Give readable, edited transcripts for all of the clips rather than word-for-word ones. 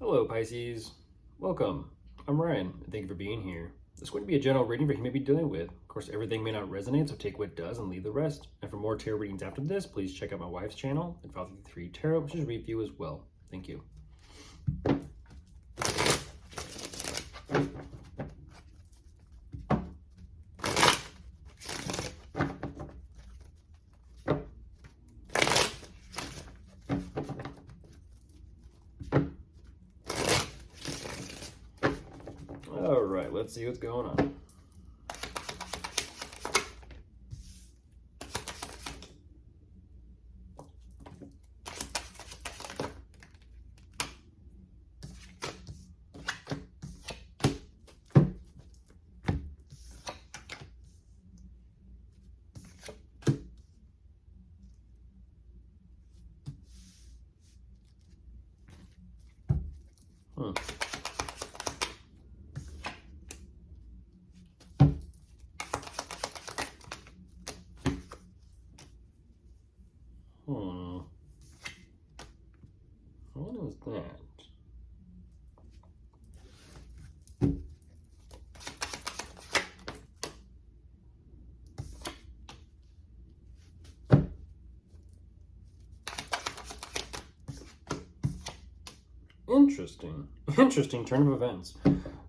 Hello, Pisces. Welcome. I'm Ryan, and thank you for being here. This is going to be a general reading for who you may be dealing with. Of course, everything may not resonate, so take what does and leave the rest. And for more tarot readings after this, please check out my wife's channel and Father 3 Tarot, which is review as well. Thank you. All right, let's see what's going on. Hmm. What is that? Interesting turn of events.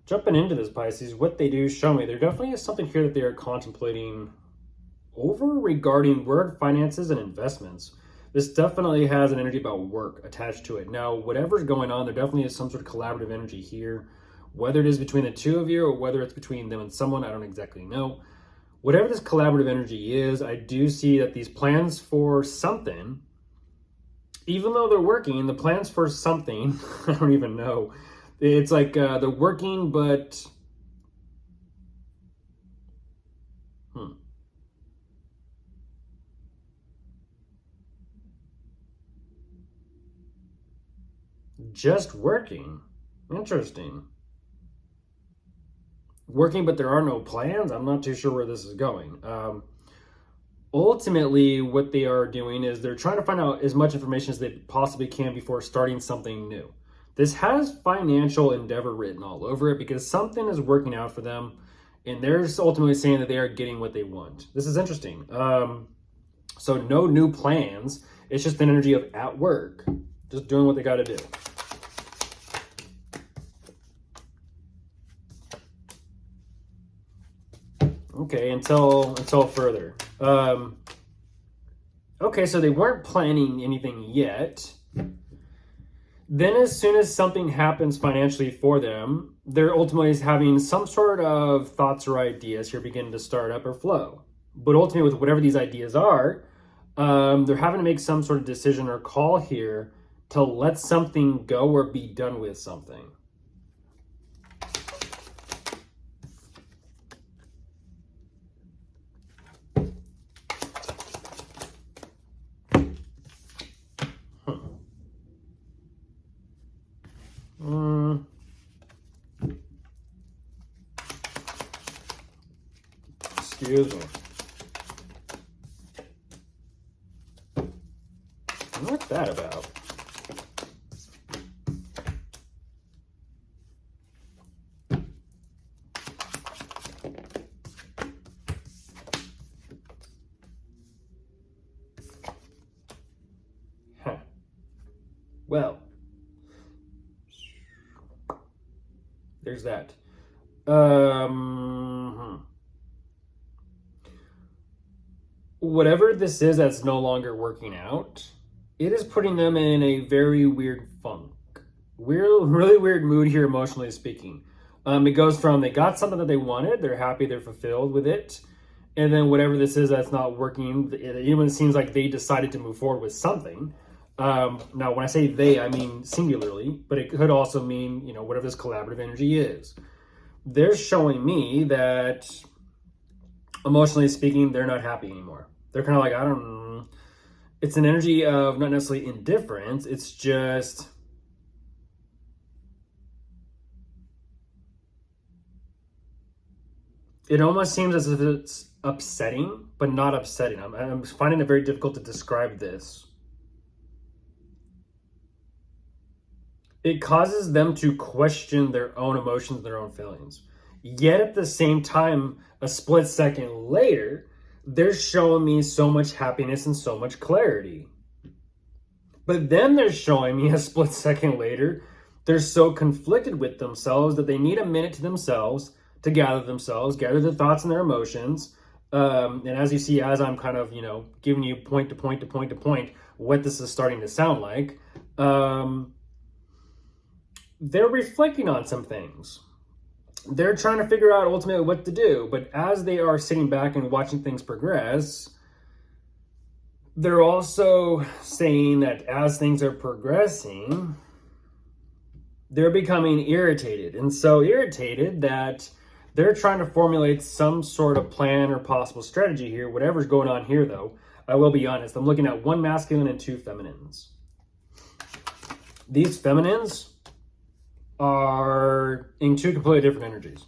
Jumping into this, Pisces, what they do show me, there definitely is something here that they are contemplating over regarding work, finances, and investments. This definitely has an energy about work attached to it. Now, whatever's going on, there definitely is some sort of collaborative energy here. Whether it is between the two of you or whether it's between them and someone, I don't exactly know. Whatever this collaborative energy is, I do see that these plans for something, even though they're working, the plans for something, I don't even know. It's like they're working, but just working. Interesting. Working, but there are no plans. I'm not too sure where this is going. Ultimately, what they are doing is they're trying to find out as much information as they possibly can before starting something new. This has financial endeavor written all over it because something is working out for them, and they're ultimately saying that they are getting what they want. This is interesting. So no new plans. It's just an energy of at work, just doing what they got to do. Okay, until further. Okay, so they weren't planning anything yet. Then as soon as something happens financially for them, they're ultimately having some sort of thoughts or ideas here beginning to start up or flow. But ultimately with whatever these ideas are, they're having to make some sort of decision or call here to let something go or be done with something. Excuse me. What's that about? Huh. Well, there's that. Whatever this is that's no longer working out, it is putting them in a very weird funk. Really weird mood here, emotionally speaking. It goes from they got something that they wanted, they're happy, they're fulfilled with it, and then whatever this is that's not working, even it seems like they decided to move forward with something. Now, when I say they, I mean singularly, but it could also mean, whatever this collaborative energy is. They're showing me that, emotionally speaking, they're not happy anymore. They're kind of like, I don't know. It's an energy of not necessarily indifference. It's just, it almost seems as if it's upsetting, but not upsetting. I'm finding it very difficult to describe this. it causes them to question their own emotions, their own feelings. Yet at the same time, a split second later, they're showing me so much happiness and so much clarity. But then they're showing me a split second later, they're so conflicted with themselves that they need a minute to themselves to gather themselves, gather their thoughts and their emotions. And as you see, as I'm kind of, giving you point to point to point to point, what this is starting to sound like, they're reflecting on some things. They're trying to figure out ultimately what to do. But as they are sitting back and watching things progress, they're also saying that as things are progressing, they're becoming irritated. And so irritated that they're trying to formulate some sort of plan or possible strategy here. Whatever's going on here, though, I will be honest, I'm looking at one masculine and two feminines. These feminines are in two completely different energies.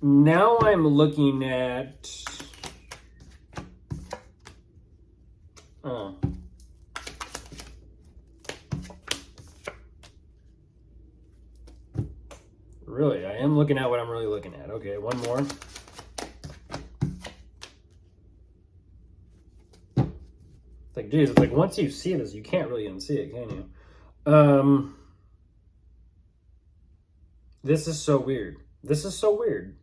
Now I'm looking at... Really, I am looking at what I'm really looking at. Okay, one more. It's like, geez, it's like once you see this, you can't really unsee it, can you? This is so weird. This is so weird.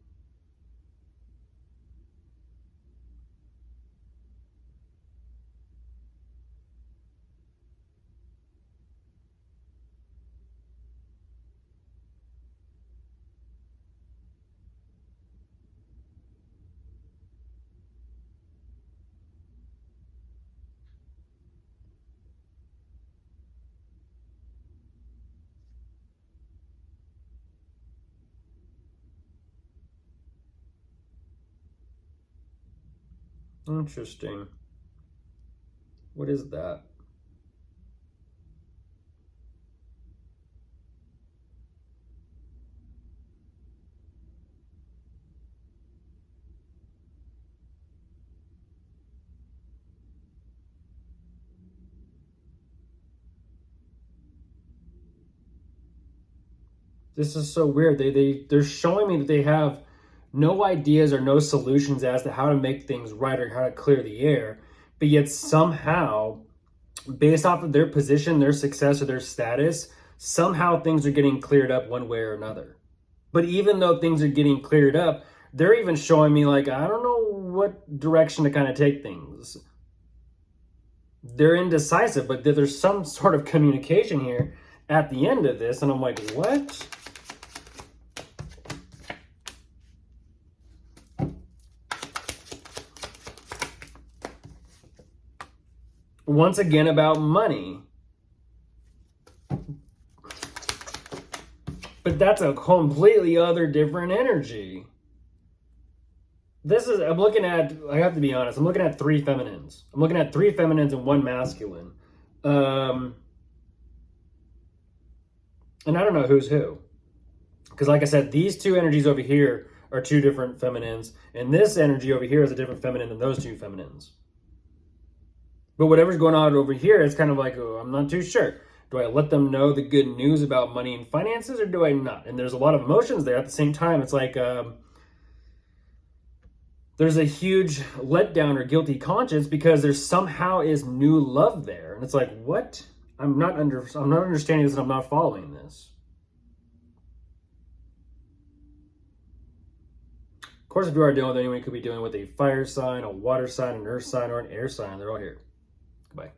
Interesting. What is that? This is so weird. They're showing me that they have no ideas or no solutions as to how to make things right or how to clear the air, but yet somehow, based off of their position, their success, or their status, somehow things are getting cleared up one way or another. But even though things are getting cleared up, they're even showing me, like, I don't know what direction to kind of take things. They're indecisive, but there's some sort of communication here at the end of this, and I'm like, what? Once again, about money. But that's a completely other different energy. I'm looking at, I have to be honest, I'm looking at three feminines. I'm looking at three feminines and one masculine. And I don't know who's who. Because like I said, these two energies over here are two different feminines. And this energy over here is a different feminine than those two feminines. But whatever's going on over here, it's kind of like, oh, I'm not too sure. Do I let them know the good news about money and finances, or do I not? And there's a lot of emotions there at the same time. It's like there's a huge letdown or guilty conscience because there somehow is new love there. And it's like, what? I'm not understanding this, and I'm not following this. Of course, if you are dealing with anyone, you could be dealing with a fire sign, a water sign, an earth sign, or an air sign. They're all here. Goodbye.